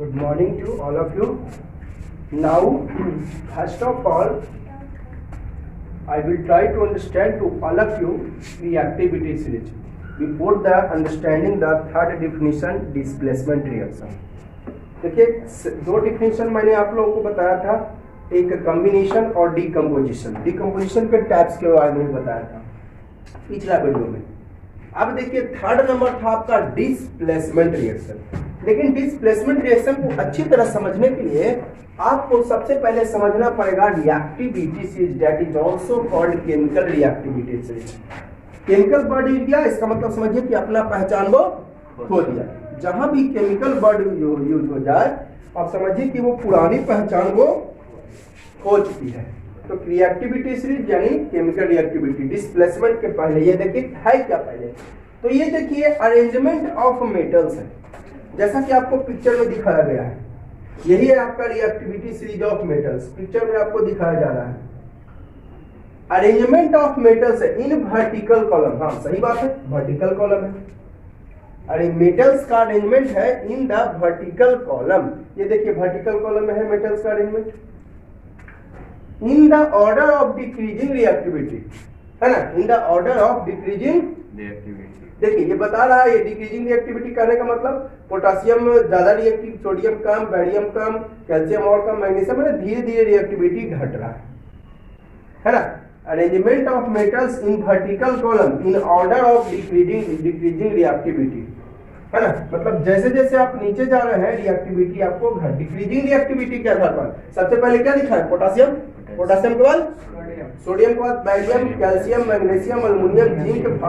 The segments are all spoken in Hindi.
Good morning to all of you. Now, first of all, I will try to understand to all of you reactivity series. Before the understanding the third definition, displacement reaction. देखिए दो डिफिनेशन मैंने आप लोगों को बताया था, एक कम्बिनेशन और डिकम्पोजिशन। डिकम्पोजिशन के टाइप्स के बारे में बताया था पिछला वीडियो में। अब देखिए थर्ड नंबर था आपका डिस्प्लेसमेंट रिएक्शन। लेकिन डिस्प्लेसमेंट रिएक्शन को अच्छी तरह समझने के लिए आपको सबसे पहले समझना पड़ेगा reactivity series, that is also called chemical reactivity series. Chemical word use किया, इसका मतलब समझिए कि अपना पहचान वो खो दिया। जहां भी केमिकल वर्ड यूज हो जाए आप समझिए कि वो पुरानी पहचान वो खो चुकी है। तो रिएक्टिविटी सीरीज यानी केमिकल रिएक्टिविटी। डिस्प्लेसमेंट के पहले ये देखिए है क्या, पहले तो ये देखिए अरेंजमेंट ऑफ मेटल्स है, जैसा कि आपको पिक्चर में दिखाया गया है। यही है आपका reactivity series of metals, picture में आपको दिखाया जा रहा है। अरेंजमेंट ऑफ मेटल्स है इन वर्टिकल कॉलम। हाँ सही बात है, वर्टिकल कॉलम है। अरे मेटल्स का अरेंजमेंट है इन द वर्टिकल कॉलम। ये देखिए वर्टिकल कॉलम में है मेटल्स का arrangement in the order of decreasing reactivity, है ना, in the order of decreasing reactivity. देखिए ये बता रहा है, ये डिक्रीजिंग रिएक्टिविटी करने का मतलब पोटासियम ज्यादा रिएक्टिव, सोडियम कम, बेरियम कम, कैल्शियम और कम, मैग्नीशियम, मतलब धीरे धीरे रिएक्टिविटी घट रहा है ना। Arrangement of metals in vertical column in order of decreasing reactivity, है ना, मतलब जैसे जैसे आप नीचे जा रहे हैं रिएक्टिविटी आपको डिक्रीजिंग रिएक्टिविटी के आधार पर सबसे पहले क्या लिखा है, पोटासियम, पोटासियम के बाद सोडियम के बाद barium, calcium, magnesium, aluminium, zinc,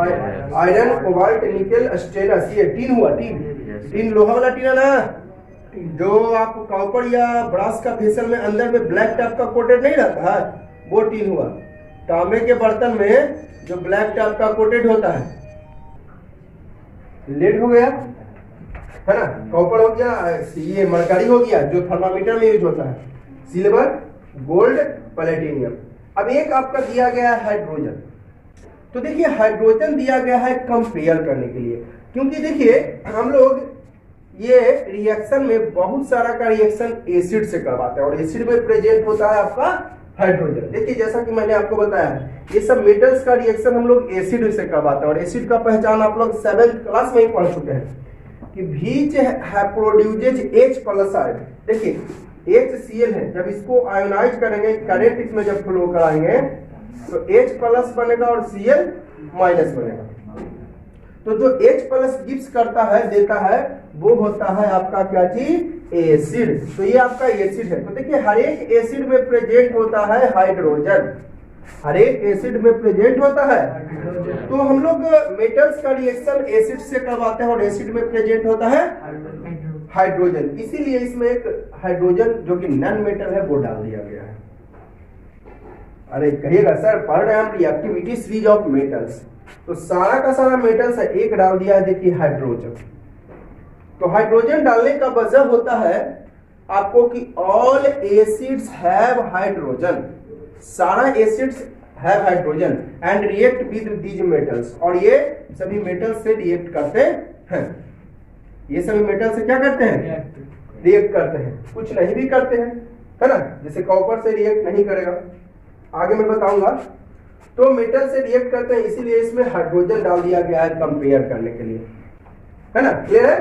iron, cobalt, nickel, stannous. ये टीन हुआ, टीन लोहा वाला टीन है ना, जो आप कॉपर या ब्रास का वेसल में अंदर में ब्लैक टॉप का कोटेड नहीं रहता है, वो टीन हुआ। तांबे के बर्तन में जो ब्लैक टॉप का कोटेड होता है, लेड हो गया, है ना, कॉपर हो गया, ये मरकरी हो गया जो थर्मामीटर में यूज होता है, सिल्वर, गोल्ड, प्लेटिनियम। अब एक आपका दिया गया है हाइड्रोजन। तो देखिए हाइड्रोजन दिया गया है कंपेयर करने के लिए, क्योंकि देखिए हम लोग ये रिएक्शन में बहुत सारा का रिएक्शन एसिड से करवाते हैं और एसिड में प्रेजेंट होता है आपका हाइड्रोजन। देखिए जैसा कि मैंने आपको बताया ये सब मेटल्स का रिएक्शन हम लोग एसिड से करवाते हैं और एसिड का पहचान आप लोग 7th क्लास में ही पढ़ चुके हैं कि बीच प्रोड्यूसेज H+ आयन। देखिए HCl है, जब इसको आयोनाइज करेंगे, करंट इसमें जब फ्लो कराएंगे तो H+ बनेगा और Cl- बनेगा। तो जो H+ गिव्स करता है, देता है, वो होता है आपका क्या चीज, एसिड। तो ये आपका एसिड है। तो देखिए हर एक एसिड में प्रेजेंट होता है हाइड्रोजन, हर एक एसिड में प्रेजेंट होता है। तो हम लोग मेटल्स का रिएक्शन एसिड से करवाते हैं और एसिड में प्रेजेंट होता है हाइड्रोजन, इसीलिए इसमें एक हाइड्रोजन जो कि नॉन मेटल है वो डाल दिया गया है। अरे कहिएगा सर पढ़ रहे हैं हम रिएक्टिविटी सीरीज ऑफ मेटल्स, तो सारा का सारा मेटल्स है, एक डाल दिया है देखिए हाइड्रोजन। तो हाइड्रोजन डालने का वजह होता है आपको कि ऑल एसिड्स हैव हाइड्रोजन, सारा acids have hydrogen and react with these metals, और ये सभी मेटल्स से रिएक्ट करते हैं। ये सभी मेटल से क्या करते हैं, रिएक्ट करते हैं, कुछ नहीं भी करते हैं, है ना, जैसे कॉपर से रिएक्ट नहीं करेगा, आगे मैं बताऊंगा। तो मेटल से रिएक्ट करते हैं, इसीलिए इसमें हाइड्रोजन डाल दिया गया है कंपेयर करने के लिए, है ना, क्लियर है।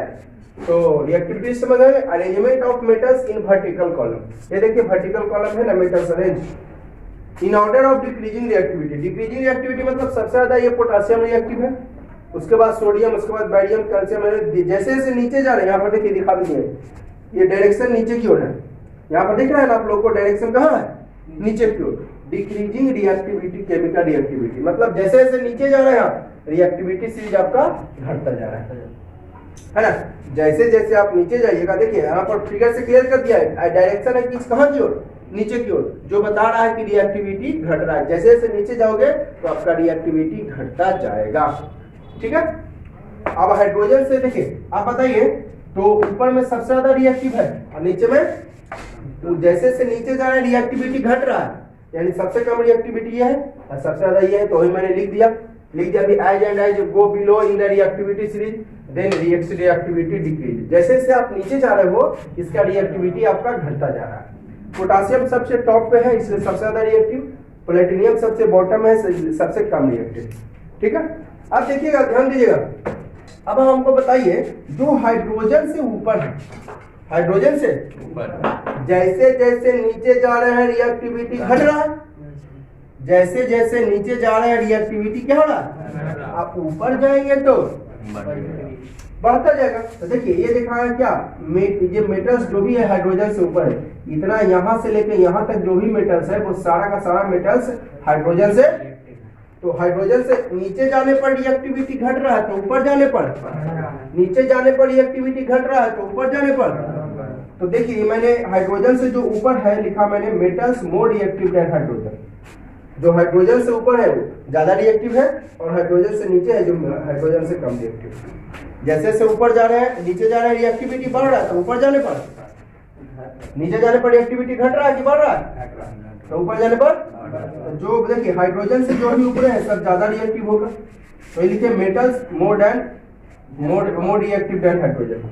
तो रिएक्टिविटी समझ आए। Arrangement of metals in vertical column, ये देखिए वर्टिकल कॉलम है ना, metals arrange in order of decreasing reactivity. Decreasing reactivity मतलब सबसे ज्यादा ये पोटासियम रिएक्टिव है, उसके बाद सोडियम, उसके बाद बेरियम, कैल्शियम। जैसे जैसे नीचे जा रहे हैं, यहाँ पर देखिए दिखा भी दिए, ये डायरेक्शन नीचे की ओर है, यहाँ पर दिख रहा है ना आप लोग को, डायरेक्शन कहाँ है, नीचे की ओर। डिक्रीजिंग रिएक्टिविटी, केमिकल रिएक्टिविटी मतलब जैसे जैसे नीचे जा रहे हैं आप, रिएक्टिविटी सीरीज आपका घटता जा रहा है ना। जैसे जैसे आप नीचे जाइएगा, देखिए यहाँ पर फिगर से क्लियर कर दिया है, डायरेक्शन है किस, कहाँ की ओर, नीचे की ओर, जो बता रहा है कि रिएक्टिविटी घट रहा है। जैसे जैसे नीचे जाओगे तो आपका रिएक्टिविटी घटता जाएगा, ठीक है। अब हाइड्रोजन से देखिए आप बताइए, तो ऊपर में सबसे ज्यादा रिएक्टिव है और नीचे में, तो जैसे से नीचे जा रहे हैं रिएक्टिविटी घट रहा है, यानी सबसे कम रिएक्टिविटी ये है और सबसे ज्यादा ये है। तो वही मैंने लिख दिया भी as and as go below in the reactivity series, then reactivity decrease. जैसे जैसे आप नीचे जा रहे हो इसका रिएक्टिविटी आपका घटता जा रहा है। पोटासियम सबसे टॉप पे है इसलिए सबसे ज्यादा रिएक्टिव, प्लेटिनियम सबसे बॉटम है सबसे कम रिएक्टिव। ठीक है, अब देखिएगा, ध्यान दीजिएगा। अब हमको बताइए जो हाइड्रोजन से ऊपर है, हाइड्रोजन से ऊपर जैसे जैसे नीचे जा रहे हैं रिएक्टिविटी घट रहा है, जैसे जैसे नीचे जा रहे हैं रिएक्टिविटी क्या हो रहा है, आप ऊपर जाएंगे तो बढ़ता जाएगा। तो देखिए ये देखा है क्या, ये मेटल्स जो भी है हाइड्रोजन से ऊपर है, इतना यहाँ से लेकर यहाँ तक जो भी मेटल्स है वो सारा का सारा मेटल्स हाइड्रोजन से, तो हाइड्रोजन से नीचे जाने पर रिएक्टिविटी घट रहा है तो ऊपर जाने पर, नीचे जाने पर रिएक्टिविटी घट रहा है तो ऊपर जाने पर। तो देखिए मैंने हाइड्रोजन से जो ऊपर है लिखा मैंने मेटल्स मोर रिएक्टिव देन हाइड्रोजन। जो हाइड्रोजन से ऊपर है वो ज्यादा रिएक्टिव है और हाइड्रोजन से नीचे है जो हाइड्रोजन से कम रिएक्टिव। जैसे जैसे ऊपर जा रहे हैं नीचे जा रहे हैं रिएक्टिविटी बढ़ रहा है तो ऊपर जाने पर, नीचे जाने पर रिएक्टिविटी घट रहा है कि बढ़ रहा है, तो ऊपर जाने पर जो देखिए हाइड्रोजन से जो भी ऊपर है सब ज्यादा रिएक्टिव होगा। तो ये लिखे मेटल्स मोर रिएक्टिव देन हाइड्रोजन,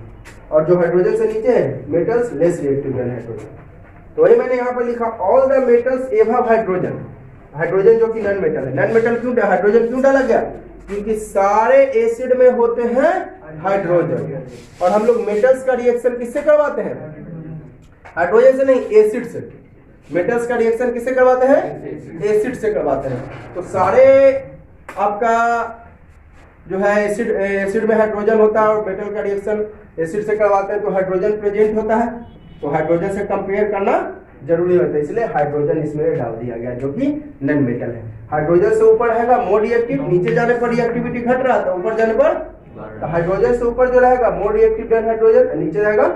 और जो हाइड्रोजन से नीचे है metals less reactive than hydrogen. तो वही मैंने यहाँ पर लिखा all the metals above hydrogen, hydrogen जो कि नॉन मेटल है। नॉन मेटल क्यों हाइड्रोजन क्यों डाला गया, क्योंकि सारे एसिड में होते हैं हाइड्रोजन, और हम लोग मेटल्स का रिएक्शन किससे करवाते हैं, हाइड्रोजन से नहीं एसिड से। मेटल्स का रिएक्शन किससे करवाते हैं, एसिड से करवाते हैं। तो सारे आपका जो है एसिड में हाइड्रोजन होता है और मेटल का रिएक्शन एसिड से करवाते हैं तो हाइड्रोजन प्रेजेंट होता है, तो हाइड्रोजन से कंपेयर करना जरूरी होता है, इसलिए हाइड्रोजन इसमें डाल दिया गया जो कि नॉन मेटल है। हाइड्रोजन से ऊपर रहेगा मोर रिएक्टिव, नीचे जाने पर रिएक्टिविटी घट रहा था, ऊपर जाने पर तो हाइड्रोजन से ऊपर जो रहेगा मोर रिएक्टिव देन हाइड्रोजन, नीचे रहेगा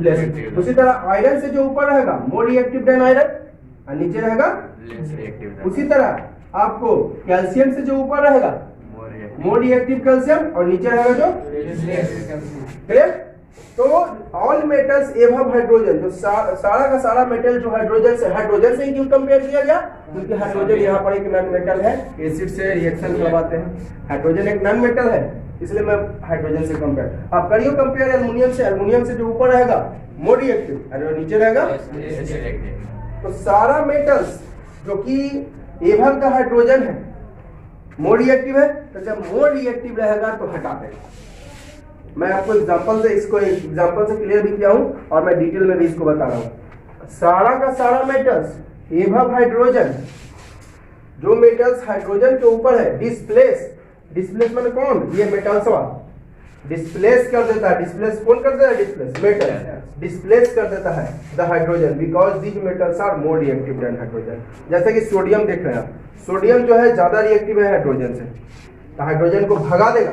लेस। उसी तरह आयरन से जो ऊपर रहेगा मोर रिएक्टिव देन आयरन और नीचे रहेगा लेस रिएक्टिव। उसी तरह आपको कैल्शियम से जो ऊपर रहेगा मोर रिएक्टिव कैल्शियम और नीचे रहेगा जो क्लियर। तो ऑल मेटल्स एबव हाइड्रोजन, जो सारा का सारा मेटल जो हाइड्रोजन से ही क्यों कंपेयर किया गया, क्योंकि हाइड्रोजन यहाँ पर एक नॉन मेटल है, एसिड से रिएक्शन करवाते हैं, हाइड्रोजन एक नॉन मेटल है इसलिए मैं हाइड्रोजन से कंपेयर। आप करिए कंपेयर एल्युमिनियम से, एल्युमिनियम से जो ऊपर रहेगा मोर रिएक्टिव और नीचे रहेगा। तो सारा मेटल्स जो कि एबव का हाइड्रोजन है मोर रिएक्टिव है, तो जब मोर रिएक्टिव रहेगा तो हटाते हैं। मैं आपको एग्जांपल से क्लियर भी किया हूं और मैं डिटेल में भी इसको बता रहा हूं। सारा का सारा मेटल्स एबव हाइड्रोजन, जो मेटल्स हाइड्रोजन के ऊपर है डिस्प्लेस मैंने कौन, ये मेटल्स डिस्प्लेस कर देता है। डिस्प्लेस कौन कर देता है, डिस्प्लेस मेटल डिस्प्लेस कर देता है the hydrogen because these metals are more reactive than hydrogen. जैसे कि सोडियम देख रहे हैं आप, सोडियम जो है ज्यादा रिएक्टिव है हाइड्रोजन से, तो हाइड्रोजन को भगा देगा,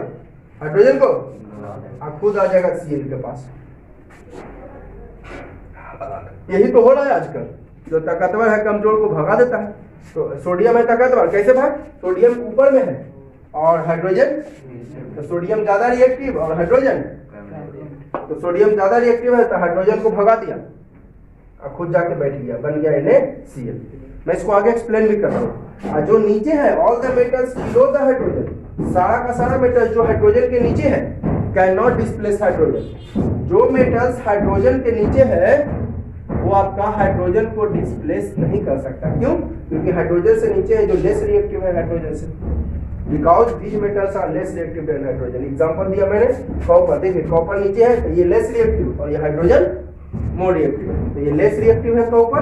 हाइड्रोजन को खुद आ जाएगा Cl के पास। यही तो हो रहा है आजकल, जो ताकतवर है कमजोर को भगा देता है। तो सोडियम है ताकतवर, कैसे भाग, सोडियम ऊपर में है और हाइड्रोजन, तो सोडियम ज्यादा रिएक्टिव और हाइड्रोजन, तो सोडियम ज्यादा रिएक्टिव है तो हाइड्रोजन को भगा दिया और खुद जाके बैठ गया, बन गया NaCl। मैं इसको आगे एक्सप्लेन भी कर रहा हूँ। जो नीचे है all the metals below the hydrogen, सारा का सारा मेटल जो हाइड्रोजन के नीचे है कैन नॉट डिस्प्लेस हाइड्रोजन। जो मेटल्स हाइड्रोजन के नीचे है वो आपका हाइड्रोजन को डिस्प्लेस नहीं कर सकता। क्यों, क्योंकि हाइड्रोजन से नीचे है जो लेस रिएक्टिव है हाइड्रोजन से, because these metals are less reactive than hydrogen. Example दिया मैंने कॉपर, देखिए कॉपर नीचे है तो ये लेस रिएक्टिव और ये हाइड्रोजन मोर रिएक्टिव है, तो ये लेस रिएक्टिव है कॉपर,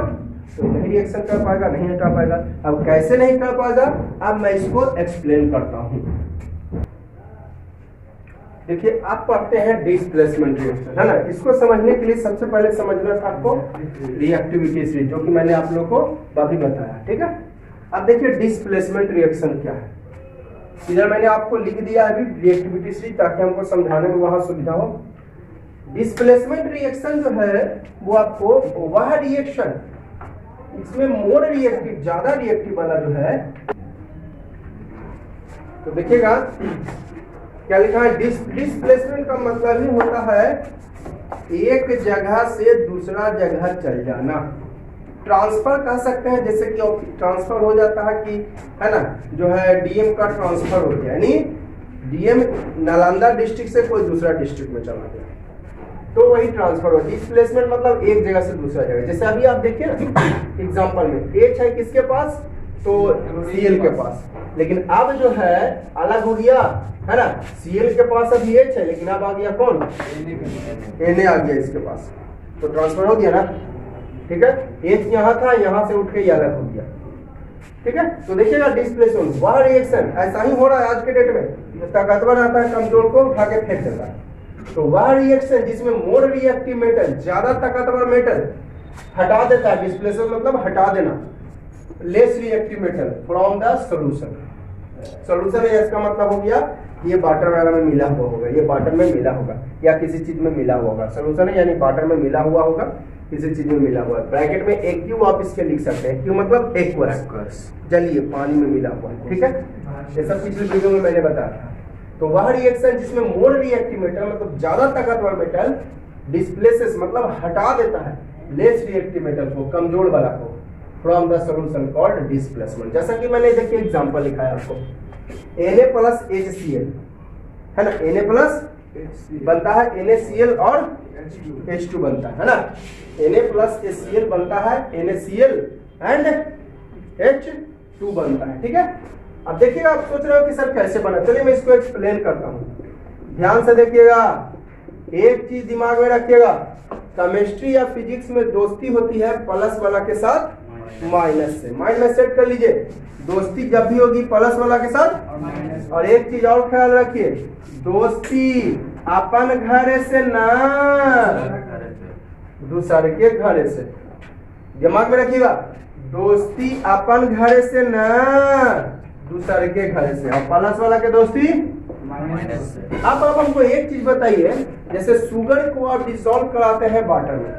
तो नहीं रिएक्शन कर पाएगा, नहीं हटा पाएगा। अब कैसे नहीं कर पाएगा, अब मैं इसको एक्सप्लेन करता हूं। देखिए आप पढ़ते हैं डिस्प्लेसमेंट रिएक्शन, है ना, इसको समझने के लिए सबसे पहले समझना था आपको रिएक्टिविटी सीरीज, जो कि मैंने आप लोग को अभी बताया, ठीक है। अब देखिए डिस्प्लेसमेंट रिएक्शन क्या है, इधर मैंने आपको लिख दिया अभी रिएक्टिविटी सीरीज, ताकि हमको समझाने में वहां सुविधा हो। डिस्प्लेसमेंट रिएक्शन जो है वो आपको वह रिएक्शन, इसमें मोर रिएक्टिव ज्यादा रिएक्टिव वाला जो है, तो देखिएगा क्या लिखा है, डिस्प्लेसमेंट का मतलब ही होता है एक जगह से दूसरा जगह चल जाना। ट्रांसफर कह सकते हैं, जैसे कि ट्रांसफर हो जाता है कि, है ना, जो है डीएम का ट्रांसफर हो गया, यानी डीएम नालंदा डिस्ट्रिक्ट से कोई दूसरा डिस्ट्रिक्ट में चला गया तो वही ट्रांसफर हो। डिस्प्लेसमेंट मतलब एक जगह से दूसरा जगह। जैसे अभी आप देखिए ना एग्जांपल में H है किसके पास, तो Cl के पास, लेकिन अब जो है अलग हो गया है ना, Cl के पास अभी H है लेकिन अब आ गया कौन, Na आ गया इसके पास, तो ट्रांसफर हो गया ना। ठीक है, H यहाँ था, यहाँ से उठ के ये अलग हो गया। ठीक है, तो देखिएगा डिस्प्लेसमेंट वह रिएक्शन ऐसा ही हो रहा है आज के डेट में। ताकतवर आता है कमजोर को उठा के फेंक देता है। तो वह रिएक्शन जिसमें मोर रिएक्टिव मेटल, ज्यादा ताकतवर मेटल हटा देता है, डिस्प्लेसमेंट मतलब हटा देना, less reactive metal from the solution. Solution है इसका मतलब हो गया ये वाटर वगैरह में मिला हुआ होगा, ये वाटर में मिला होगा या किसी चीज में मिला हुआ होगा। सॉल्यूशन है यानी वाटर में मिला हुआ होगा, किसी चीज में मिला हुआ है। ब्रैकेट में एक क्यू आप इसके लिख सकते हैं, क्यू मतलब एक्वस, जलिए पानी में मिला हुआ है। ठीक है, ये सब पिछले वीडियो में मैंने बताया था। तो वह रिएक्शन जिसमें मोर रिएक्टिव मेटल मतलब ज्यादा ताकतवर मेटल डिस्प्लेसेस मतलब हटा देता है लेस रिएक्टिव मेटल को, कमजोर वाला को, from the solution called displacement. जैसा कि मैंने देखिए एग्जांपल लिखा है आपको, Na प्लस HCl है ना, Na प्लस बनता है NaCl और H2 बनता है ना, Na प्लस HCl बनता है NaCl एंड H2 बनता है। ठीक है, अब देखिएगा आप सोच रहे हो कि सर कैसे बना, चलिए मैं इसको एक्सप्लेन करता हूँ। ध्यान से देखिएगा, एक चीज दिमाग में रखिएगा, केमिस्ट्री या फिजिक्स में दोस्ती होती है प्लस वाला के साथ माइनस से। माइंड में सेट कर लीजिए, दोस्ती जब भी होगी प्लस वाला के साथ। और एक चीज और ख्याल रखिए, दोस्ती अपन घर से ना दूसरे के घर से, दिमाग में रखिएगा, दोस्ती अपन घर से ना दूसरे के घर से, और प्लस वाला के दोस्ती माइनस से। अब हमको एक चीज बताइए, जैसे शुगर को आप डिसॉल्व कराते हैं वाटर में,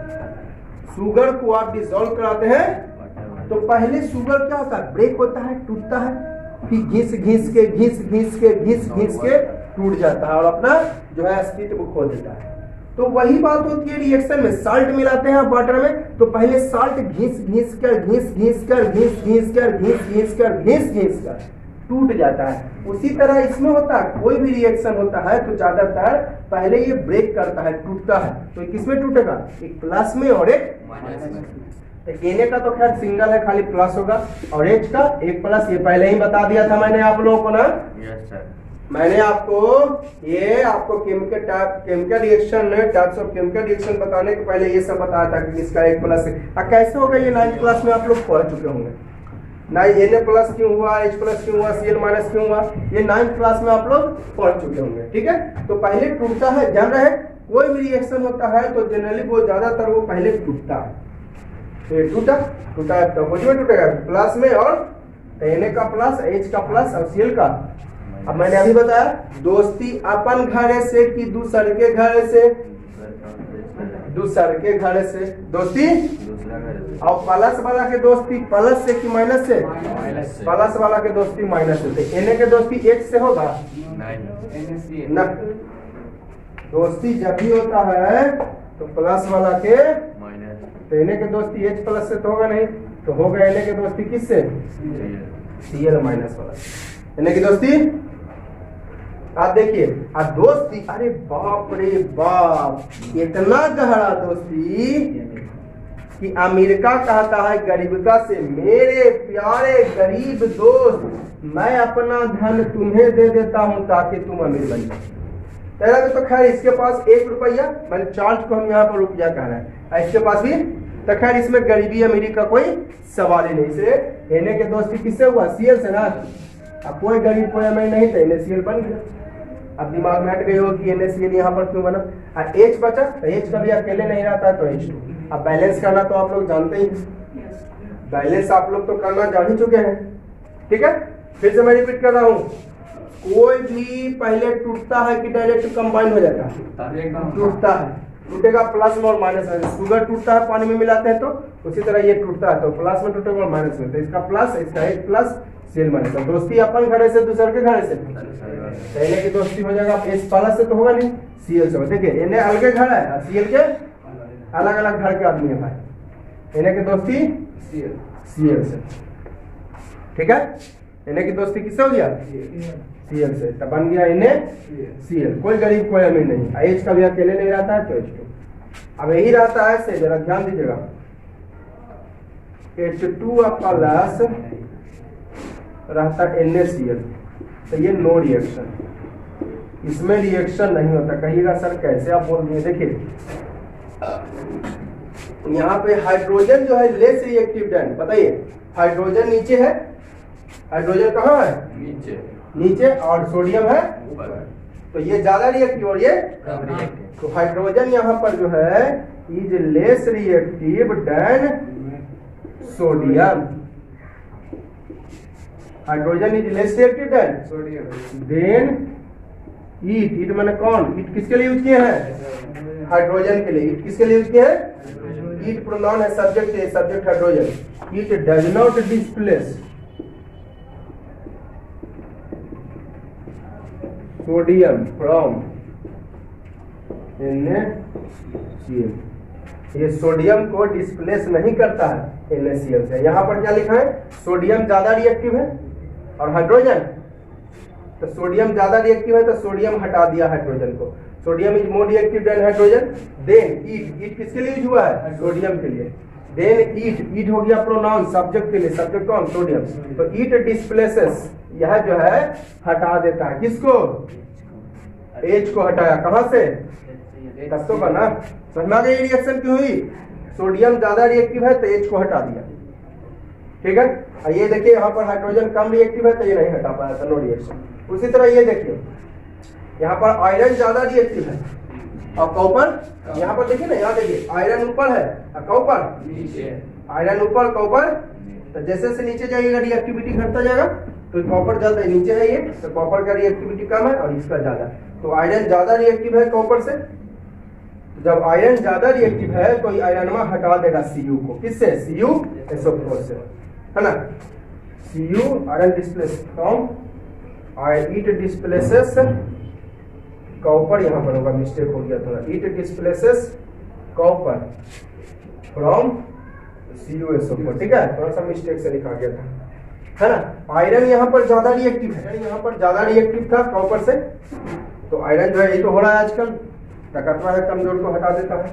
शुगर को आप डिसॉल्व कराते हैं तो पहले शुगर क्या होता है, ब्रेक होता है, टूटता है, फिर घिस घिस के टूट जाता है और अपना जो है अस्तित्व खो देता है। तो वही बात होती है रिएक्शन में, साल्ट मिलाते हैं वाटर में तो पहले साल्ट घिस कर टूट जाता है। उसी तरह इसमें होता है, कोई भी रिएक्शन होता है तो ज्यादातर पहले ये ब्रेक करता है, टूटता है। तो किसमें टूटेगा, एक प्लस में और एक माइनस में। Na का तो खैर सिंगल है, खाली प्लस होगा, और H का एक प्लस, ये पहले ही बता दिया था मैंने आप लोगों को ना। यस सर, मैंने आपको chemical reaction types of chemical reaction बताने के पहले ये सब बताया था कि इसका एक प्लस है। कैसे होगा ये 9th क्लास में आप लोग पढ़ चुके होंगे। Na प्लस क्यों हुआ, H प्लस क्यों हुआ, Cl माइनस क्यों हुआ, ये 9th क्लास में आप लोग पढ़ चुके होंगे। ठीक है, तो पहले टूटता है, जान रहे हैं कोई भी रिएक्शन होता है तो जनरली वो ज्यादातर वो पहले टूटता है। तो टूटा तो कुछ में टूटेगा प्लस में, और Na का प्लस, H का प्लस और Cl का। अब मैंने अभी बताया दोस्ती अपन घर से कि दूसरे के घर से, दूसरे के घर से दोस्ती, और प्लस वाला के दोस्ती प्लस से कि माइनस से, प्लस वाला के दोस्ती माइनस से। Na के दोस्ती H से होगा ना, दोस्ती जब भी होता है तो प्लस वाला के माइनस, तो Na के दोस्ती H प्लस से तो होगा नहीं, तो होगा Na के दोस्ती किससे, Cl माइनस वाला। Na की दोस्ती आप देखिए, अब दोस्ती, अरे बाप रे बाप, इतना गहरा दोस्ती कि अमेरिका कहता है गरीबता से, मेरे प्यारे गरीब दोस्त, मैं अपना धन तुम्हें दे देता हूं ताकि तुम अमीर बन जाओ। तेरा भी तो खैर इसके पास 1 रुपया, मैंने चार्ज को हम यहाँ पर रुपया कह रहे हैं, इसके पास भी तो खैर इसमें गरीबी अमीरी का कोई सवाल ही नहीं। इसलिए Na के दोस्ती किससे हुआ, Cl से ना। अब कोई गरीब कोई अमीर नहीं था, NaCl बन गया। अब दिमाग में हट गई हो कि NaCl यहाँ पर क्यों बना। H बचा तो H कभी अकेले नहीं रहता तो H2। अब बैलेंस करना तो आप लोग जानते ही, बैलेंस आप लोग तो करना जान ही चुके हैं। ठीक है, फिर से मैं रिपीट कर रहा हूँ, कोई भी पहले टूटता है कि डायरेक्ट कंबाइन हो जाता है, टूटता है, टूटेगा प्लस में और माइनस में। शुगर टूटता है पानी में मिलाते हैं तो उसी तरह ये टूटता है, तो प्लस में टूटेगा और माइनस में, तो इसका प्लस, इसका एक प्लस, Cl माइनस। दोस्ती अपन घर से दूसरे के घर से, Na की दोस्ती हो जाएगा H प्लस से तो होगा नहीं, Cl से। देखिए Na अलग घर है और Cl के अलग अलग घर के आदमी है भाई। Na की दोस्ती Cl से, ठीक है, Na की दोस्ती किससे हो गया, Cl से, तो बन गया NaCl। कोई गरीब कोई अमीर नहीं, H का भी अकेले नहीं रहता है तो H2। अब यही रहता है ऐसे, जरा ध्यान दीजिएगा, H2 आपका लास रहता है NaCl, तो ये नो रिएक्शन, इसमें रिएक्शन नहीं होता। कहिएगा सर कैसे आप बोल दिए? देखिए यहाँ पे हाइड्रोजन जो है लेस रिएक्टिव देन, बताइए हाइड्रोजन नीचे है, हाइड्रोजन कहाँ है? नीचे और सोडियम है ऊपर, तो ये ज्यादा रिएक्टिव और ये कम रिएक्टिव। तो हाइड्रोजन यहाँ पर जो है is less reactive than sodium, hydrogen is less reactive than sodium. Then it मैंने कौन, ईट किसके लिए यूज किए हैं? हाइड्रोजन के लिए। ईट किसके लिए यूज किए हैं? ईट प्रोनाउन है, सब्जेक्ट है, subject hydrogen. Eat does not displace sodium from NaCl, ये सोडियम को डिस्प्लेस नहीं करता है NaCl से। यहाँ पर क्या लिखा है? सोडियम ज्यादा रिएक्टिव है और हाइड्रोजन, तो सोडियम ज्यादा रिएक्टिव है तो सोडियम हटा दिया हाइड्रोजन को, sodium is more reactive than hydrogen. Then it किसके लिए यूज हुआ है? सोडियम के लिए। देन ईट हो गया प्रोनाउन, सब्जेक्ट के लिए, सब्जेक्ट कौन? सोडियम। तो ईट डिस्प्लेसेस, यह जो है हटा देता है किसको? H को हटाया, कहां से? तो बना, समझ में आ गई रिएक्शन क्यों हुई? सोडियम ज्यादा रिएक्टिव है तो H को हटा दिया, ठीक है। ये देखिए यहाँ पर हाइड्रोजन कम रिएक्टिव है तो ये नहीं हटा पाया था, नो रिएक्शन। उसी तरह ये देखिए यहाँ पर आयरन ज्यादा रिएक्टिव है और कॉपर, यहाँ पर देखिए ना, यहाँ देखिए आयरन ऊपर है और कॉपर नीचे, आयरन ऊपर कॉपर, तो जैसे से नीचे जाएगा रिएक्टिविटी घटता जाएगा, तो कॉपर ज्यादा नीचे है ये, तो कॉपर का रिएक्टिविटी कम है और इसका ज्यादा, तो आयरन ज्यादा रिएक्टिव है कॉपर से। जब आयरन ज्यादा रिएक्टिव है तो आयरन में हटा देगा Cu को, किससे? CuSO4 से, है ना। Cu iron displace from, it displaces copper, यहाँ पर होगा मिस्टेक हो गया थोड़ा, it displaces copper from CuSO4, ठीक है, थोड़ा सा मिस्टेक से लिखा गया था, है ना। आयरन यहाँ पर ज्यादा रिएक्टिव है, यहाँ पर ज्यादा रिएक्टिव था कॉपर से, तो आयरन जो है ये तो हो रहा है आजकल, टकराता है कमजोर को हटा देता है,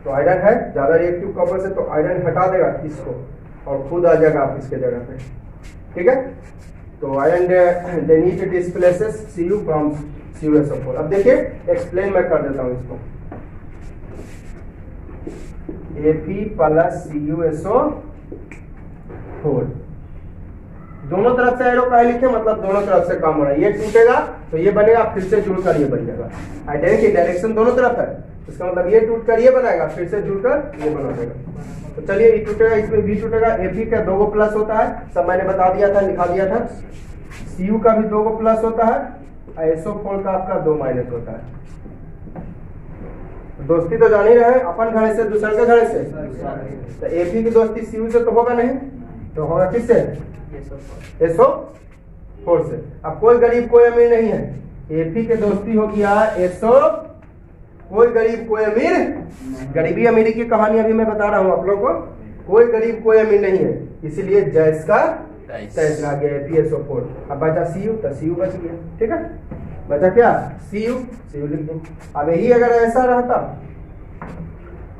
तो आयरन है ज्यादा रिएक्टिव कॉपर से, तो आयरन हटा देगा इसको और खुद आ जाएगा आप इसके जगह पे, ठीक है। तो iron then it displaces Cu from CuSO4। अब देखिए एक्सप्लेन मैं कर देता हूँ इसको, Fe प्लस CuSO4, दोनों तरफ से एरो का लिखे, मतलब दोनों तरफ से काम हो रहा है, ये टूटेगा तो ये बनेगा, फिर से जुड़कर ये बन जाएगा। आइडेंटिटी डायरेक्शन दोनों तरफ है, इसका मतलब ये टूटकर ये बनाएगा, फिर से जुड़कर ये बना देगा। तो चलिए ये टूटेगा, इसमें भी टूटेगा। Fe का 2 प्लस होता है, सब मैंने बता दिया था, लिखा दिया था। Cu का भी 2 प्लस होता है, SO4 का आपका 2 माइनस होता है। दोस्ती तो जान ही रहे, अपन घड़े से दूसरे के घड़े से, तो Fe की दोस्ती Cu से तो होगा नहीं, तो होगा किससे? SO4 से। अब कोई गरीब कोई अमीर नहीं है, Fe की दोस्ती हो गया SO, कोई गरीब कोई अमीर, गरीबी अमीरी की कहानी अभी मैं बता रहा हूं आप लोग को, कोई गरीब कोई अमीर नहीं है, इसीलिए जैस का तैस आ गया FeSO4। अब बचा Cu, तो Cu बच गया, ठीक है, बचा क्या? Cu लिख दें। अब यही अगर ऐसा रहता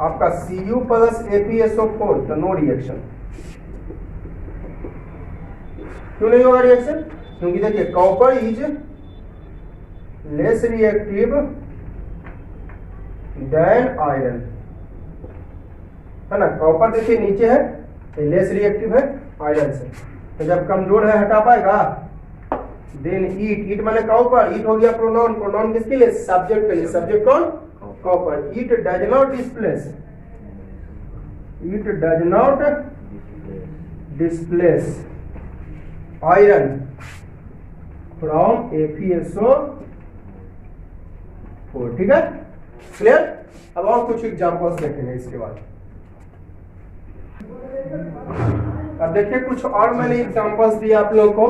आपका Cu प्लस FeSO4, तो नो रिएक्शन। क्यों नहीं होगा रिएक्शन? क्योंकि देखिए copper is less reactive then iron, है ना। कॉपर देखिए नीचे है, लेस रिएक्टिव है आयरन से, तो जब कमजोर है हटा पाएगा। देन ईट माने कॉपर, ईट हो गया प्रोनाउन, प्रोनाउन किसके लिए? सब्जेक्ट के लिए, सब्जेक्ट कौन? Copper. Eat does not displace, eat does not displace iron from FeSO4, ठीक है, क्लियर। अब और कुछ एग्जांपल्स देखेंगे इसके बाद। अब देखिए कुछ और मैंने एग्जांपल्स दिए आप लोगों को।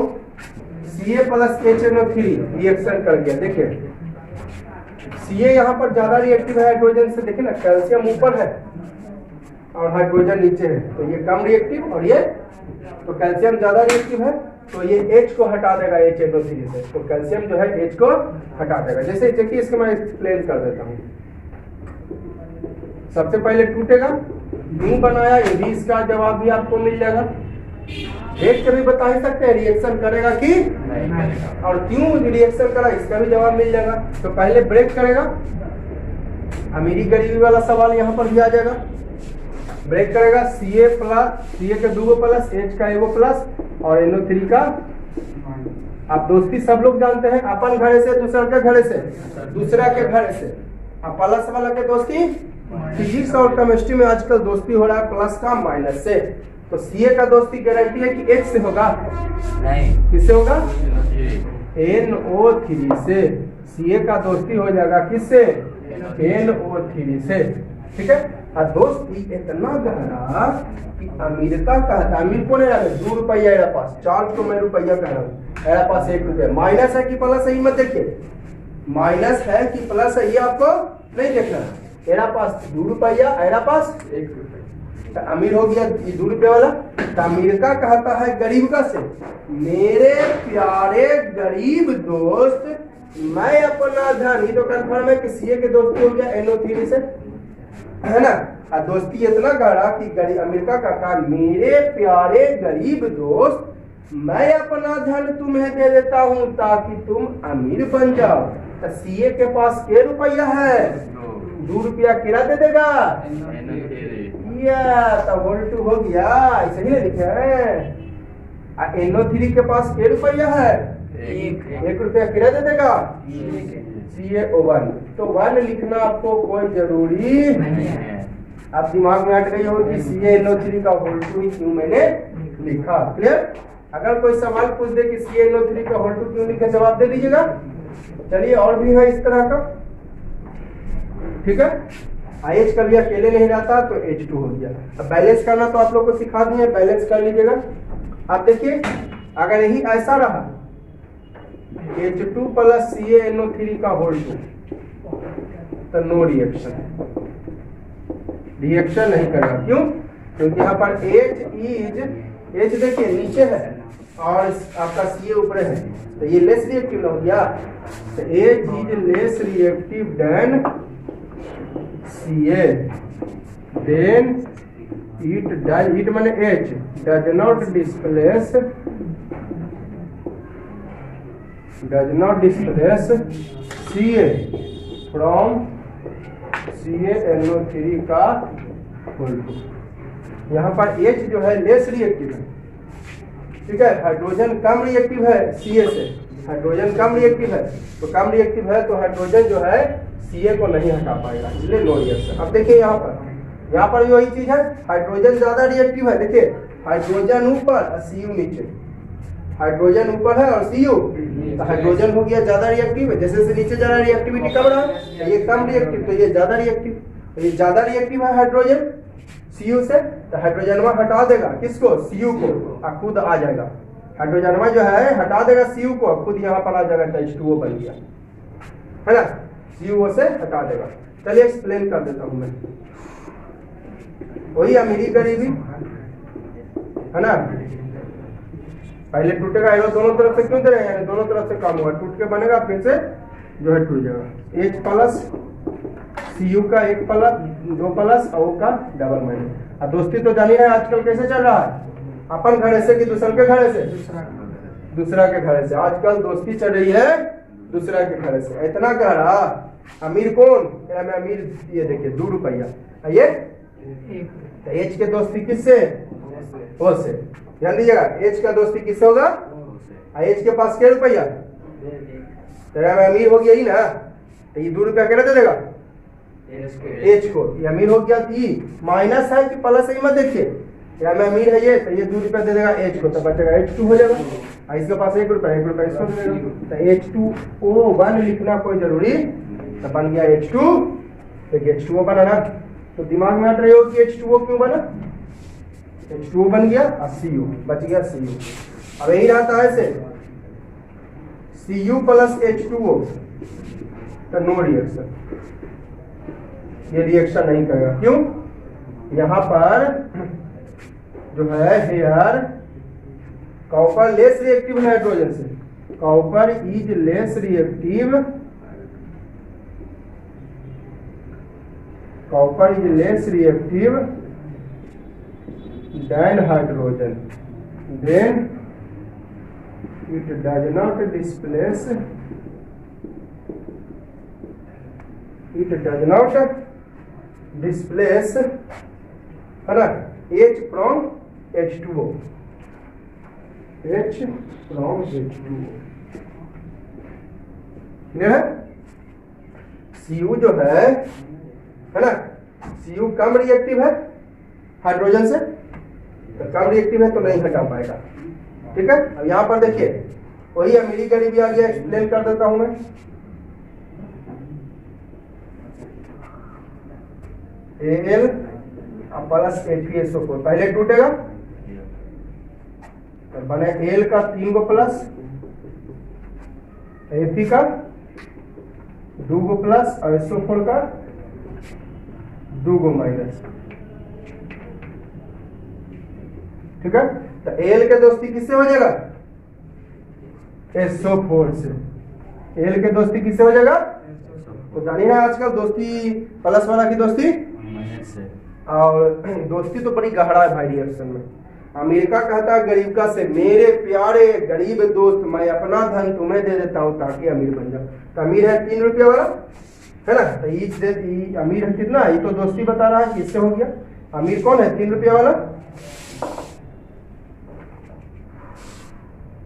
Ca प्लस HNO3 रिएक्शन कर गया, देखिए Ca यहाँ पर ज्यादा रिएक्टिव है हाइड्रोजन से, देखिए ना, कैल्शियम ऊपर है और हाइड्रोजन नीचे है, तो ये कम रिएक्टिव और ये, तो कैल्शियम ज्यादा रिएक्टिव है तो ये H को हटा देगा HNO3 से, तो कैल्शियम जो है H को हटा देगा। जैसे देखिए इसको मैं एक्सप्लेन कर देता हूँ। सबसे पहले टूटेगा, क्यों बनाया ये भी इसका जवाब भी आपको मिल जाएगा। देख के भी बता ही सकते हैं रिएक्शन करेगा कि नहीं करेगा, और क्यों रिएक्शन करा इसका भी जवाब मिल जाएगा। तो पहले ब्रेक करेगा, अमीरी गरीबी वाला सवाल यहाँ पर भी आ जाएगा। ब्रेक करेगा Ca प्लस, Ca का 2 प्लस, H का 1 प्लस और NO3 का। आप दोस्ती सब लोग जानते हैं, अपन घड़े से दूसरा के घड़े से, दूसरा के घड़े से। अब प्लस वाला के दोस्ती फिजिक्स और केमिस्ट्री में आजकल दोस्ती हो रहा है प्लस का माइनस से। तो Ca का दोस्ती गारंटी है कि H से होगा, नहीं किससे होगा, NO3 से। Ca का दोस्ती हो जाएगा किससे, NO3 से, ठीक है। और दोस्ती इतना गहरा कि अमेरिका कहता है, अमीर कौन है, 2 रुपया मेरे पास, 4 को मैं रुपया कह रहा हूँ, मेरे पास 1 रुपया। माइनस है कि प्लस है, मत देखिए, माइनस है कि प्लस है ये आपको नहीं देखना है। मेरा पास 2 रुपया, मेरा पास 1 रुपया, तो अमीर हो गया ये 2 रुपये वाला। तो अमेरिका कहता है गरीब का से, मेरे प्यारे गरीब दोस्त, मैं अपना धन, ये तो कन्फर्म है कि Ca के दोस्ती हो गया NO3 से, है ना। और दोस्ती इतना गहरा कि अमेरिका का कहा, मेरे प्यारे गरीब दोस्त, मैं अपना धन तुम्हें दे देता हूं ताकि तुम अमीर बन जाओ। तो Ca के पास क्या रुपया है, 2 रुपया किरा दे देगा, तो होल टू हो गया, ऐसे ही लिखे हैं। NO3 के पास क्या रुपया है, 1 रुपया किरा दे देगा, Ca1। तो 1 लिखना आपको कोई जरूरी नहीं है। आप दिमाग में हट गई हो कि CaNO3 का होल टू ही क्यों मैंने लिखा, क्लियर। अगर कोई सवाल पूछ दे कि CaNO3 का होल टू क्यों लिखा, जवाब दे दीजिएगा। चलिए और भी है इस तरह का, ठीक है। H कभी अकेले नहीं रहता तो H2 हो गया। अब बैलेंस करना तो आप लोग को सिखा दिए, बैलेंस कर लीजिएगा। आप देखिए अगर यही ऐसा रहा H2 प्लस CaNO3 का होल टू, तो नो रिएक्शन, रिएक्शन नहीं करेगा। क्यों, क्योंकि यहाँ पर H देखिए नीचे है और आपका Ca ऊपर है, तो ये लेस रिएक्टिव हो गया। तो H is less reactive then Ca, then it माने H does not displace Ca from CaNO3 का होल टू। यहाँ पर H जो है लेस रिएक्टिव है, ठीक है। हाइड्रोजन कम रिएक्टिव है Ca से, हाइड्रोजन कम रिएक्टिव है, तो कम रिएक्टिव है तो हाइड्रोजन जो है Ca को नहीं हटा पाएगा, इसलिए नो रिएक्शन। अब देखिए यहाँ पर वही चीज है, हाइड्रोजन ज्यादा रिएक्टिव है। देखिए हाइड्रोजन ऊपर और Cu नीचे, हाइड्रोजन ऊपर है और Cu, तो हाइड्रोजन हो गया ज्यादा रिएक्टिव है। जैसे जैसे नीचे जा रहा है रिएक्टिविटी कम रहा है, ये कम रिएक्टिव, तो ये ज्यादा रिएक्टिव, तो ये ज्यादा रिएक्टिव है हाइड्रोजन Cu से, तो हाइड्रोजन हटा देगा किसको, Cu को, और खुद आ जाएगा। हाइड्रोजन जो है हटा देगा Cu को, खुद यहाँ पर आ जाएगा, तो H2O बन गया, है ना। Cu से हटा देगा। चलिए एक्सप्लेन कर देता हूं मैं। वही अमीरी गरीबी, है ना। पहले टूटेगा, दोनों तरफ से क्यों दे रहे हैं, दोनों तरफ से काम होगा, टूट के बनेगा, फिर से जो है टूट जाएगा। H प्लस Cu का 1 प्लस 2 प्लस O का डबल माइनस। अब दोस्ती तो जानी है आजकल कैसे चल रहा है, अपन घड़े से कि दूसरे के घड़े से, दूसरा के घड़े से। आजकल दोस्ती चल रही है दूसरा के घड़े से। इतना गहरा, अमीर कौन, मैं अमीर, ये देखिए 2 रुपया, ये H के दोस्ती किससे, O से। ध्यान दीजिएगा, H का दोस्ती किससे होगा, H के पास क्या रुपया, तेरा में अमीर हो गया ही ना, तो ये 2 रुपया क्या दे देगा H को, ये अमीर हो गया। ई माइनस है कि प्लस है, मत देखिए, या में अमीर है ये, तो ये 2 रुपया दे देगा H को, तो बचेगा H2 हो जाएगा। इसके पास 1 रुपया, 1 रुपया इसको दे देगा, तो H2O1 लिखना कोई जरूरी, तो बन गया H2। देखिए H2O बना ना, तो दिमाग में आ रही हो कि H2O क्यों बना, H2O बन गया और Cu बच गया Cu। अब यही रहता है ऐसे Cu प्लस H2O, तो नो रिएक्शन, ये रिएक्शन नहीं करेगा। क्यों, यहाँ पर जो है हेयर कॉपर लेस रिएक्टिव है हाइड्रोजन से, copper is less reactive, copper is less reactive than hydrogen, then it does not displace, it does not displace, है ना, H from H2O, H from H2O, clear है? Cu जो है ना, Cu कम रिएक्टिव है हाइड्रोजन से, तो कम रिएक्टिव है तो नहीं हटा पाएगा, ठीक है। अब यहां पर देखिए वही अमीरी गरीबी आ गया, एक्सप्लेन कर देता हूं मैं। Al प्लस FeSO4 पहले टूटेगा तो बने Al का 3 गो प्लस, Fe का 2 गो प्लस और SO4 का 2 गो माइनस, ठीक है। तो Al के दोस्ती किससे हो जाएगा? SO4 से। Al के दोस्ती किससे हो जाएगा? तो जानिए ना आजकल दोस्ती प्लस वाला की दोस्ती और दोस्ती तो बड़ी गहरा है भाई रिएक्शन में। अमेरिका कहता है गरीब का से, मेरे प्यारे गरीब दोस्त मैं अपना धन तुम्हें दे देता हूं ताकि अमीर बन जाओ। तो अमीर है 3 रुपये वाला, है ना, तो ये अमीर है कितना, ये तो दोस्ती बता रहा है किससे हो गया। अमीर कौन है? 3 रुपये वाला।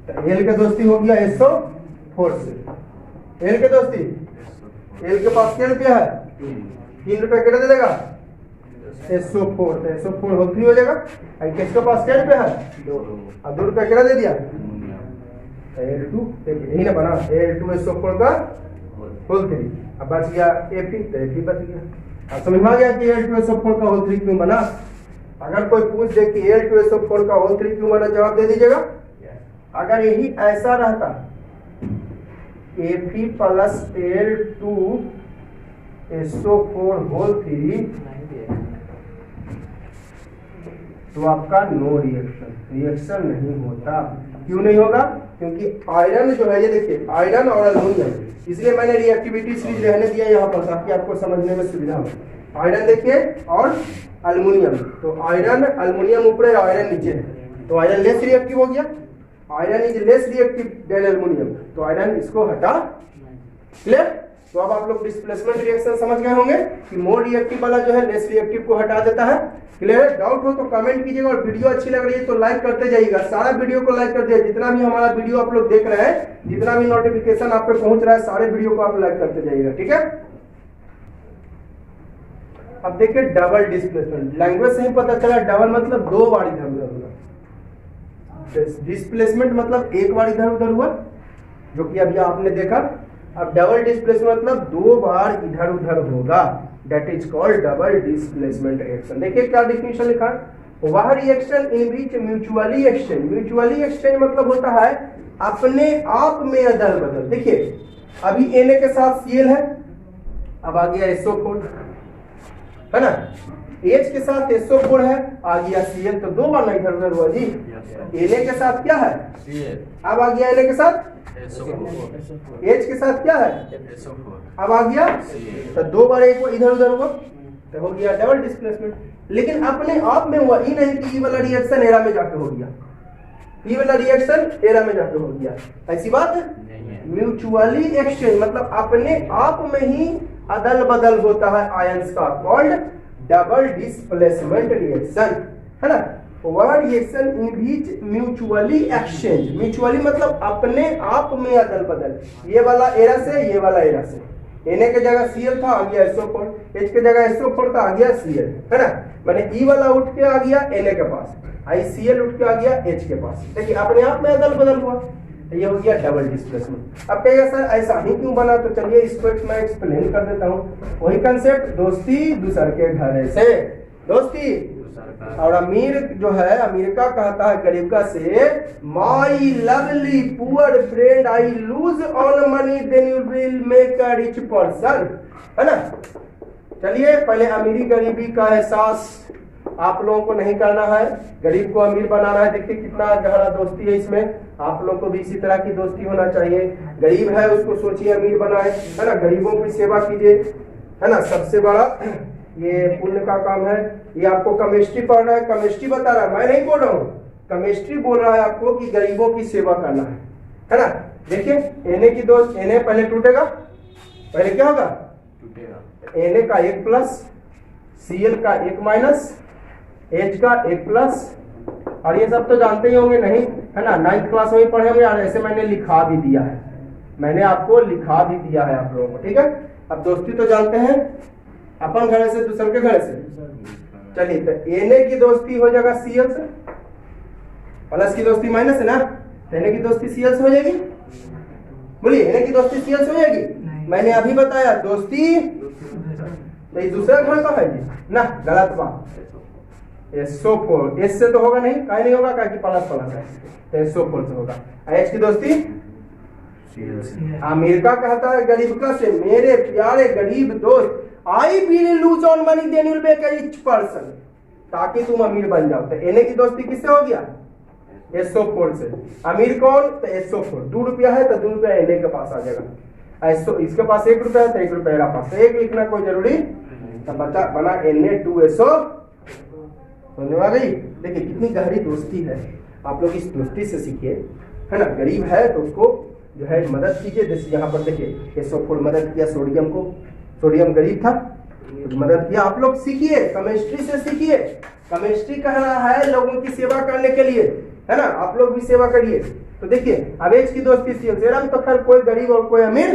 तो एल के दोस्ती हो गया SO4 से। एल के दोस्ती, एल के पास क्या रुपया है? 3 रुपये कितना दे देगा? SO4, तो SO4 होल 3 हो जाएगा। किसके पास क्या रुपया है? 2, अब 2 रुपया कितना दे दिया? Al2, यही ना बना, Al2SO4 का होल 3। अब बच गया Fe, तो Fe बच गया। अब समझ में आ गया कि Al2SO4 का होल 3 क्यों बना। अगर कोई पूछ दे कि Al2SO4 का होल 3 क्यों बना, जवाब दे दीजिएगा। अगर यही ऐसा रहता Fe प्लस Al2SO4 होल 3 तो आपका नो रिएक्शन, रिएक्शन नहीं होता। क्यों नहीं होगा? क्योंकि आयरन जो है, ये देखिए आयरन और एल्युमिनियम, इसलिए मैंने रिएक्टिविटी सीरीज रहने दिया यहाँ पर ताकि आपको समझने में सुविधा हो। आयरन देखिए और एल्युमिनियम, तो आयरन एल्युमिनियम ऊपर है, आयरन नीचे है, तो आयरन लेस रिएक्टिव हो गया। Iron is less reactive then aluminium, तो आयरन इसको हटा। क्लियर? तो अब आप लोग डिस्प्लेसमेंट रिएक्शन समझ गए होंगे कि मोर रिएक्टिव वाला जो है लेस रिएक्टिव को हटा देता है। क्लियर है? डाउट हो तो कमेंट कीजिएगा, और वीडियो अच्छी लग रही है तो लाइक करते जाइएगा। सारा वीडियो को लाइक कर दिया, जितना भी हमारा वीडियो आप लोग देख रहे हैं, जितना भी नोटिफिकेशन आप पे पहुंच रहा है, सारे वीडियो को आप लाइक करते जाइएगा, ठीक है। अब देखिए डबल डिस्प्लेसमेंट, लैंग्वेज से ही पता चला डबल मतलब 2 बार इधर उधर हुआ, डिस्प्लेसमेंट मतलब 1 बार इधर उधर हुआ, जो कि अभी आपने देखा। अब डबल डिस्प्लेसमेंट मतलब 2 बार इधर उधर होगा, that is called double displacement reaction. देखिए क्या डिफिनेशन लिखा है, वह reaction in which mutually exchange, mutually exchange मतलब होता है अपने आप में अदल बदल। देखिए अभी Na के साथ Cl है, अब आ गया SO4, है ना, H के साथ SO4 है, आ गया Cl, तो 2 बार ना इधर उधर हुआ जी। Na के साथ क्या है? अब आ गया Na के साथ H के साथ क्या है? अब आ गया, तो 2 बार एक इधर उधर हुआ, तो हो गया डबल डिस्प्लेसमेंट। लेकिन अपने आप में हुआ ही नहीं कि ये वाला रिएक्शन एरा में जाके हो गया, ये वाला रिएक्शन एरा में जाके हो गया, ऐसी बात है। म्यूचुअली एक्सचेंज मतलब अपने आप में ही अदल बदल होता है आयंस का, कॉल्ड डबल डिस्प्लेसमेंट रिएक्शन, है ना। वह reaction in beach mutually exchange, mutually मतलब अपने आप में अदल बदल, ये वाला एरा से ये वाला एरा से, Na के जगह Cl था, आ गया SO4, H के जगह SO4 था, आ गया Cl, है ना। मैंने E वाला उठ के आ गया Na के पास, आई Cl उठ के आ गया H के पास, देखिए अपने आप में अदल बदल हुआ, तो ये हो गया डबल डिस्प्लेसमेंट। अब कहेगा सर ऐसा ही क्यों बना, तो चलिए इसको मैं एक्सप्लेन कर देता हूँ। वही कंसेप्ट, दोस्ती दूसर के घर से, दोस्ती। और अमीर जो है, अमेरिका कहता है गरीब का से, my lovely poor friend I lose all money then you will make a rich person, है ना। चलिए पहले अमीरी गरीबी का एहसास आप लोगों को नहीं करना है, गरीब को अमीर बनाना है। देखिए कितना गहरा दोस्ती है इसमें, आप लोग को भी इसी तरह की दोस्ती होना चाहिए। गरीब है उसको सोचिए अमीर बनाए, है ना, गरीबों की सेवा कीजिए, है ना, सबसे बड़ा ये पुण्य का काम है। ये आपको केमिस्ट्री पढ़ रहा है, केमिस्ट्री बता रहा है, मैं नहीं बोल रहा हूँ, केमिस्ट्री बोल रहा है आपको कि गरीबों की सेवा करना है ना। देखिए Na की दोस्त, Na पहले टूटेगा, पहले क्या होगा, Na का 1 प्लस, Cl का 1 माइनस, H का 1 प्लस, और ये सब तो जानते ही होंगे नहीं, है ना, 9th क्लास में ही पढ़े होंगे, और ऐसे मैंने लिखा भी दिया है, मैंने आपको लिखा भी दिया है आप लोगों को, ठीक है। अब दोस्ती तो जानते हैं, अपन घर से दूसरे के घर से, चलिए तो Na की दोस्ती हो जाएगा Cl से, प्लस की दोस्ती माइनस है ना, Na की दोस्ती Cl से हो जाएगी, बोलिए Na की दोस्ती Cl से हो जाएगी। मैंने अभी बताया दोस्ती तो दूसरा घर का है जी ना, गलत बात। SO4 S से तो होगा नहीं, काहे नहीं होगा, काहे कि प्लस प्लस है, तो SO4 से होगा। H की दोस्ती अमीर का कहता है गरीब का से, मेरे प्यारे गरीब दोस्त, I will lose on money then will make rich person, ताकि तुम अमीर बन जाओ। तो Na की दोस्ती किससे हो गया, SO4 से। अमीर कौन, तो SO4, 2 रुपया है तो 2 रुपया Na के पास आ जाएगा, इसके पास 1 रुपया है तो 1 रुपया मेरा पास, तो 1 लिखना कोई जरूरी, तो बचा बना Na2SO। समझ आ गई। देखिए कितनी गहरी दोस्ती है, आप लोग इस दोस्ती से सीखिए, है ना। गरीब है तो उसको जो है मदद कीजिए, जैसे यहाँ पर देखिए SO4 मदद किया सोडियम को, सोडियम गरीब था तो मदद किया। आप लोग सीखिए, केमिस्ट्री से सीखिए, केमिस्ट्री कह रहा है लोगों की सेवा करने के लिए, है ना, आप लोग भी सेवा करिए। तो देखिए अब H की दोस्ती Cl से, तो खैर कोई गरीब और कोई अमीर,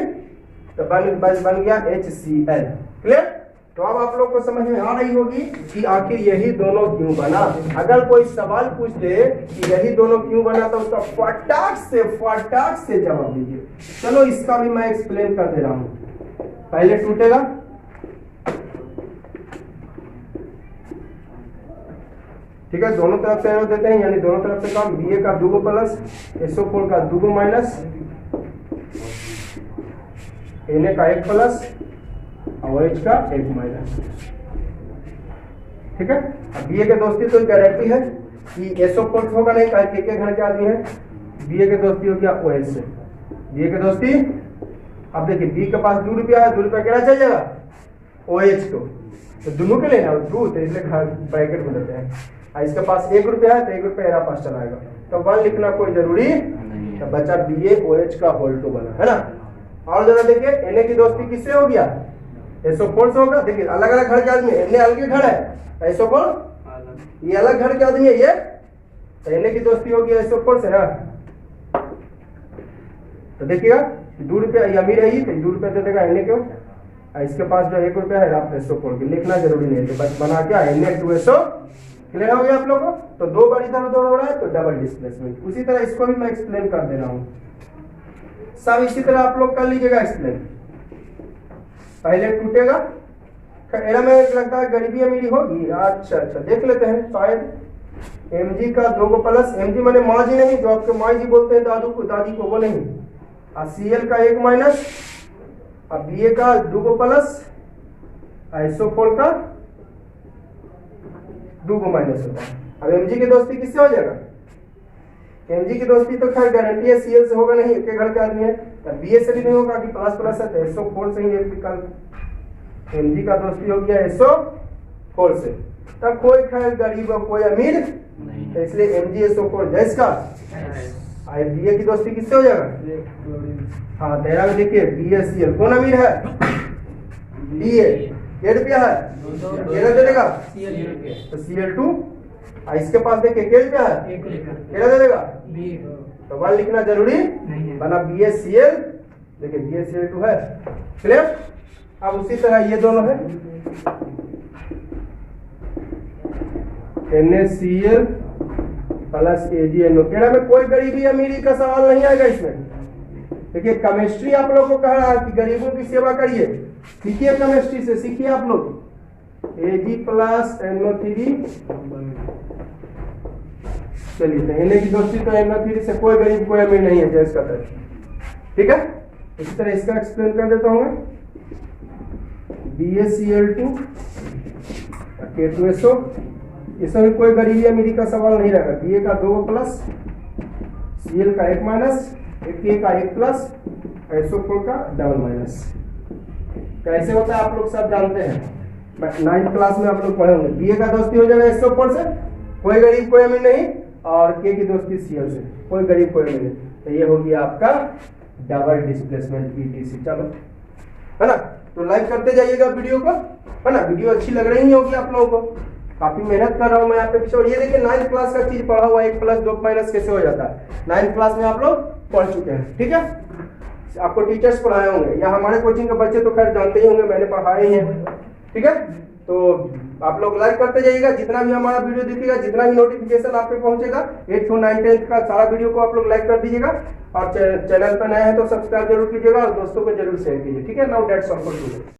तो बन गया HCl, क्लियर। तो अब आप लोग को समझ में आ रही होगी कि आखिर यही दोनों क्यों बना। अगर कोई सवाल पूछ दे कि यही दोनों क्यों बना, तो उसका फटाक से जवाब दीजिए। चलो इसका भी मैं एक्सप्लेन कर दे रहा हूं। पहले टूटेगा, ठीक है, दोनों तरफ से एरो देते हैं, यानी दोनों तरफ से काम, Ba का 2 प्लस, SO4 का 2 माइनस, Na का 1 प्लस और H का 1 माइनस, ठीक है। अब Ba के दोस्ती तो गारंटी है कि SO4 होगा नहीं, के घर के आदमी है। Ba के दोस्ती हो गया OH से, Ba के दोस्ती, अब देखिए B के पास 2 रुपया है, 2 रुपया क्या चल जाएगा OH को, तो दोनों के लेना 2, तो इसलिए ब्रैकेट में देते हैं। इसके पास 1 रुपया है तो 1 रुपया मेरा पास चला आएगा, तो 1 लिखना कोई जरूरी, तो बचा BaOH का होल 2 बना, है ना। और जरा देखिए Na की दोस्ती किससे हो गया, SO4 से होगा। देखिए अलग अलग घर के आदमी, Na अलग घर है, SO4 ये अलग घर के आदमी है, ये तो Na की दोस्ती होगी SO4 से ना। तो देखिएगा 2 रुपया, ये अमीर है ही, तो 2 रुपया दे देगा Na को, इसके पास जो 1 रुपया है आप SO4 की लिखना जरूरी नहीं है, तो बस बना क्या Na2SO, क्लियर हो गया आप लोगों को। तो 2 बार इधर उधर हो रहा है तो डबल डिस्प्लेसमेंट। उसी तरह इसको भी मैं एक्सप्लेन कर दे रहा हूँ, सब इसी तरह आप लोग कर लीजिएगा एक्सप्लेन। पहले टूटेगा, एरा में लगता है गरीबी अमीरी होगी, अच्छा देख लेते हैं। शायद Mg का 2 प्लस, Mg मैंने माँ जी नहीं, जो आपके माँ जी बोलते हैं दादू को दादी को, वो नहीं, Cl का 1 माइनस, अब Ba का 2 प्लस, SO4 का 2 माइनस होता है। अब Mg की दोस्ती किससे हो जाएगा, Mg की दोस्ती तो खैर गारंटी है Cl से होगा नहीं, एक घर के आदमी है, Ba से भी नहीं होगा कि प्लस प्लस है, तो SO4 से ही एक विकल्प। Mg का दोस्ती हो गया SO4 से, तब कोई खैर गरीब और कोई अमीर, तो इसलिए MgSO4 जैस का। Ba की दोस्ती किससे हो जाएगा, हाँ तेरा में देखिए BaCl, कौन अमीर है, Ba, 1 रुपया है, कितना दे देगा, तो Cl2, इसके पास देखिए क्या रुपया है, कितना दे देगा, तो 1 लिखना जरूरी बना, BaCl, देखिए BaCl2 है, क्लियर। अब उसी तरह ये दोनों है NaCl प्लस AgNO, केड़ा में कोई गरीबी अमीरी का सवाल नहीं आएगा इसमें। देखिए केमिस्ट्री आप लोग को कह रहा है कि गरीबों की सेवा करिए, सीखिए केमिस्ट्री से, सीखिए आप लोग। Ag प्लस NO3, चलिए Na की दोस्ती तो NO3 से कोई गरीब कोई अमीर नहीं है, जैस का तरह, ठीक है। इसी तरह इसका एक्सप्लेन कर देता हूँ मैं। BaCl2 K2SO, इसमें भी कोई गरीबी अमीरी का सवाल नहीं रहेगा। बी ए का 2 प्लस, सी एल का 1 माइनस, के का 1 प्लस, SO4 का डबल माइनस। कैसे होता है आप लोग सब जानते हैं, 9th क्लास में आप लोग पढ़े होंगे। बी ए का दोस्ती हो जाएगा SO4 से, कोई गरीब कोई अमीर नहीं, और के की दोस्ती CL से, कोई गरीब कोई अमीर नहीं। तो ये हो गया आपका डबल डिस्प्लेसमेंट EDC। चलो, है ना, तो लाइक करते जाइएगा वीडियो को, है ना। वीडियो अच्छी लग रही होगी आप लोगों को, काफी मेहनत कर रहा हूँ मैं यहाँ पे पीछे। और ये देखिए 9th क्लास का चीज पढ़ा हुआ, 1 प्लस 2 माइनस कैसे हो जाता है, 9th क्लास में आप लोग पढ़ चुके हैं। ठीक है, आपको टीचर्स पढ़ाए होंगे, या हमारे कोचिंग के बच्चे तो खैर जानते ही होंगे, मैंने पढ़ाए ही हैं। ठीक है, तो आप लोग लाइक करते जाइएगा, जितना भी हमारा वीडियो दिखेगा, जितना भी नोटिफिकेशन आप पे पहुंचेगा 8th 9th 10th का सारा वीडियो को आप लोग लाइक कर दीजिएगा। और चैनल पर नए हैं तो सब्सक्राइब जरूर कीजिएगा, और दोस्तों को जरूर शेयर कीजिए। ठीक है, now that's all for today.